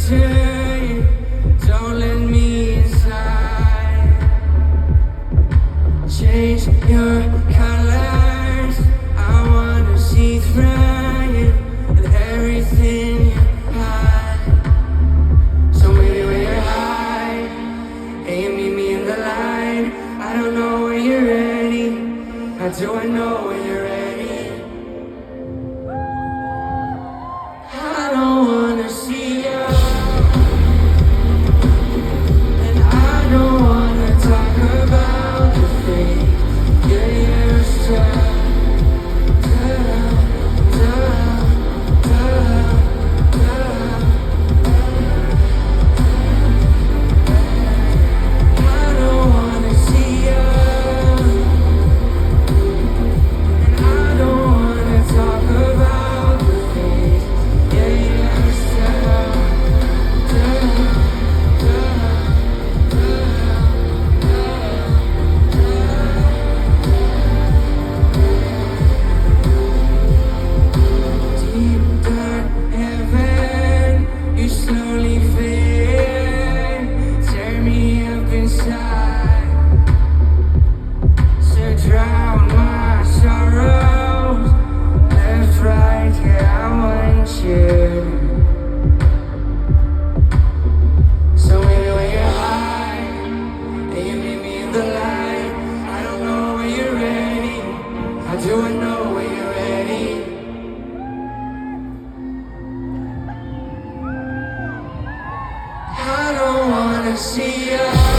to you, don't let me inside. Change your colors, I wanna see through you and everything you hide. So maybe when you're high and you meet me in the light, I don't know when you're ready. How do I know when you're ready? I don't wanna see you, and I don't wanna talk about the things you used to. Drown my sorrows, left, right, yeah, I want you. So maybe when you're high and you meet me in the light, I don't know when you're ready. How do I know when you're ready? I don't wanna see you.